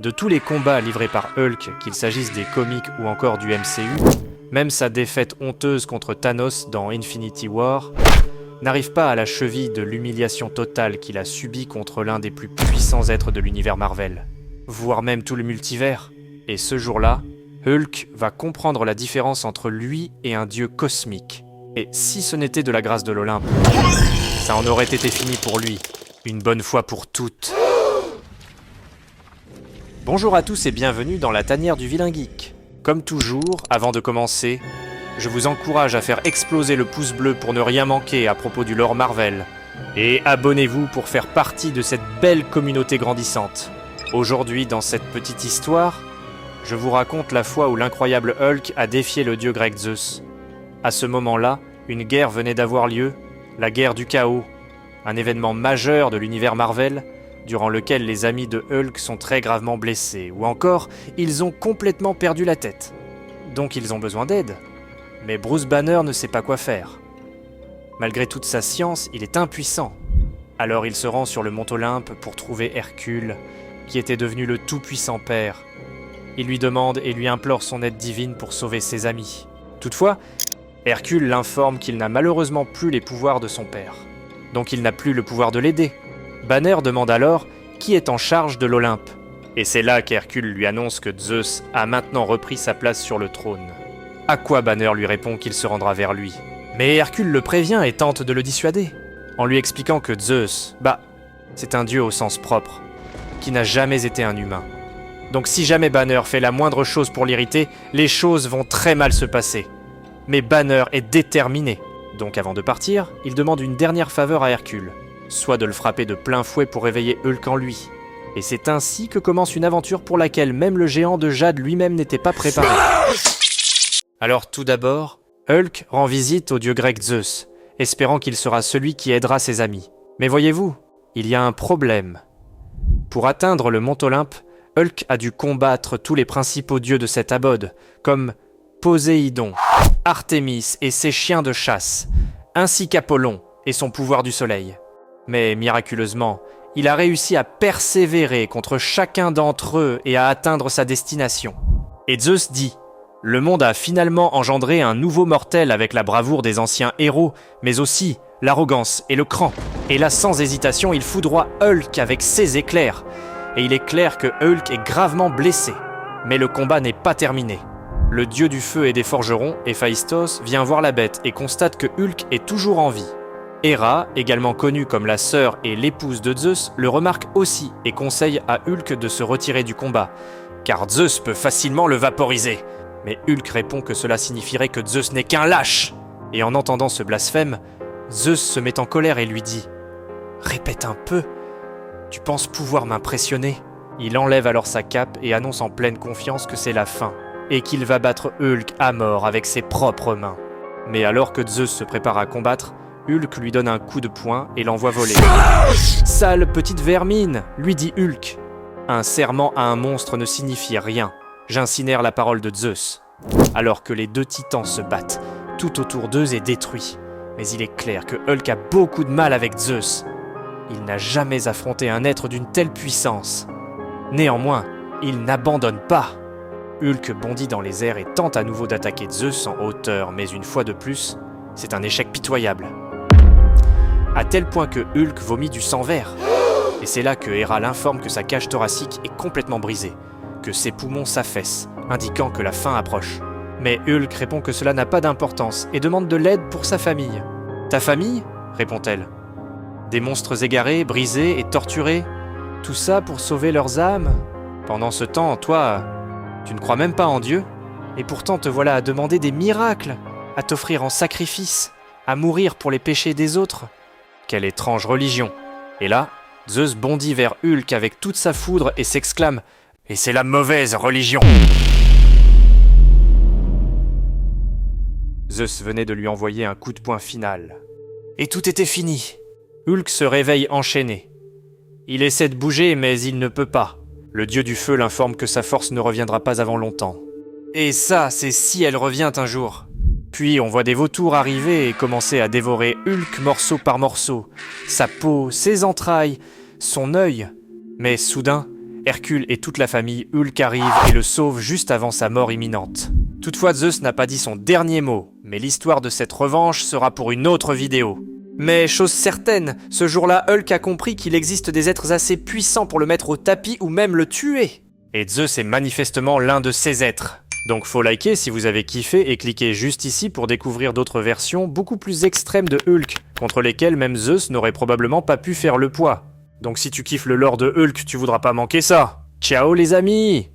De tous les combats livrés par Hulk, qu'il s'agisse des comics ou encore du MCU, même sa défaite honteuse contre Thanos dans Infinity War n'arrive pas à la cheville de l'humiliation totale qu'il a subie contre l'un des plus puissants êtres de l'univers Marvel, voire même tout le multivers. Et ce jour-là, Hulk va comprendre la différence entre lui et un dieu cosmique. Et si ce n'était de la grâce de l'Olympe, ça en aurait été fini pour lui, une bonne fois pour toutes. Bonjour à tous et bienvenue dans la tanière du vilain geek. Comme toujours, avant de commencer, je vous encourage à faire exploser le pouce bleu pour ne rien manquer à propos du lore Marvel. Et abonnez-vous pour faire partie de cette belle communauté grandissante. Aujourd'hui, dans cette petite histoire, je vous raconte la fois où l'incroyable Hulk a défié le dieu grec Zeus. À ce moment-là, une guerre venait d'avoir lieu, la guerre du chaos, un événement majeur de l'univers Marvel, durant lequel les amis de Hulk sont très gravement blessés, ou encore, ils ont complètement perdu la tête. Donc ils ont besoin d'aide. Mais Bruce Banner ne sait pas quoi faire. Malgré toute sa science, il est impuissant. Alors il se rend sur le mont Olympe pour trouver Hercule, qui était devenu le tout-puissant père. Il lui demande et lui implore son aide divine pour sauver ses amis. Toutefois, Hercule l'informe qu'il n'a malheureusement plus les pouvoirs de son père. Donc il n'a plus le pouvoir de l'aider. Banner demande alors qui est en charge de l'Olympe. Et c'est là qu'Hercule lui annonce que Zeus a maintenant repris sa place sur le trône. À quoi Banner lui répond qu'il se rendra vers lui. Mais Hercule le prévient et tente de le dissuader, en lui expliquant que Zeus, c'est un dieu au sens propre, qui n'a jamais été un humain. Donc si jamais Banner fait la moindre chose pour l'irriter, les choses vont très mal se passer. Mais Banner est déterminé. Donc avant de partir, il demande une dernière faveur à Hercule, soit de le frapper de plein fouet pour réveiller Hulk en lui. Et c'est ainsi que commence une aventure pour laquelle même le géant de Jade lui-même n'était pas préparé. Alors tout d'abord, Hulk rend visite au dieu grec Zeus, espérant qu'il sera celui qui aidera ses amis. Mais voyez-vous, il y a un problème. Pour atteindre le mont Olympe, Hulk a dû combattre tous les principaux dieux de cette abode, comme Poséidon, Artémis et ses chiens de chasse, ainsi qu'Apollon et son pouvoir du soleil. Mais miraculeusement, il a réussi à persévérer contre chacun d'entre eux et à atteindre sa destination. Et Zeus dit: le monde a finalement engendré un nouveau mortel avec la bravoure des anciens héros, mais aussi l'arrogance et le cran. Et là, sans hésitation, il foudroie Hulk avec ses éclairs. Et il est clair que Hulk est gravement blessé. Mais le combat n'est pas terminé. Le dieu du feu et des forgerons, Héphaïstos, vient voir la bête et constate que Hulk est toujours en vie. Héra, également connue comme la sœur et l'épouse de Zeus, le remarque aussi et conseille à Hulk de se retirer du combat, car Zeus peut facilement le vaporiser. Mais Hulk répond que cela signifierait que Zeus n'est qu'un lâche. Et en entendant ce blasphème, Zeus se met en colère et lui dit: répète un peu, tu penses pouvoir m'impressionner? Il enlève alors sa cape et annonce en pleine confiance que c'est la fin, et qu'il va battre Hulk à mort avec ses propres mains. Mais alors que Zeus se prépare à combattre, Hulk lui donne un coup de poing et l'envoie voler. « Sale petite vermine !» lui dit Hulk. Un serment à un monstre ne signifie rien. J'incinère la parole de Zeus. Alors que les deux titans se battent, tout autour d'eux est détruit. Mais il est clair que Hulk a beaucoup de mal avec Zeus. Il n'a jamais affronté un être d'une telle puissance. Néanmoins, il n'abandonne pas. Hulk bondit dans les airs et tente à nouveau d'attaquer Zeus en hauteur, mais une fois de plus, c'est un échec pitoyable. À tel point que Hulk vomit du sang vert. Et c'est là que Héra l'informe que sa cage thoracique est complètement brisée, que ses poumons s'affaissent, indiquant que la fin approche. Mais Hulk répond que cela n'a pas d'importance et demande de l'aide pour sa famille. « Ta famille ?» répond-elle. « Des monstres égarés, brisés et torturés, tout ça pour sauver leurs âmes? Pendant ce temps, toi, tu ne crois même pas en Dieu? Et pourtant te voilà à demander des miracles, à t'offrir en sacrifice, à mourir pour les péchés des autres. Quelle étrange religion !» Et là, Zeus bondit vers Hulk avec toute sa foudre et s'exclame: « Et c'est la mauvaise religion !» Zeus venait de lui envoyer un coup de poing final. Et tout était fini. Hulk se réveille enchaîné. Il essaie de bouger, mais il ne peut pas. Le dieu du feu l'informe que sa force ne reviendra pas avant longtemps. Et ça, c'est si elle revient un jour. Puis on voit des vautours arriver et commencer à dévorer Hulk morceau par morceau. Sa peau, ses entrailles, son œil. Mais soudain, Hercule et toute la famille Hulk arrivent et le sauvent juste avant sa mort imminente. Toutefois, Zeus n'a pas dit son dernier mot, mais l'histoire de cette revanche sera pour une autre vidéo. Mais chose certaine, ce jour-là, Hulk a compris qu'il existe des êtres assez puissants pour le mettre au tapis ou même le tuer. Et Zeus est manifestement l'un de ces êtres. Donc faut liker si vous avez kiffé et cliquez juste ici pour découvrir d'autres versions beaucoup plus extrêmes de Hulk, contre lesquelles même Zeus n'aurait probablement pas pu faire le poids. Donc si tu kiffes le lore de Hulk, tu voudras pas manquer ça. Ciao les amis!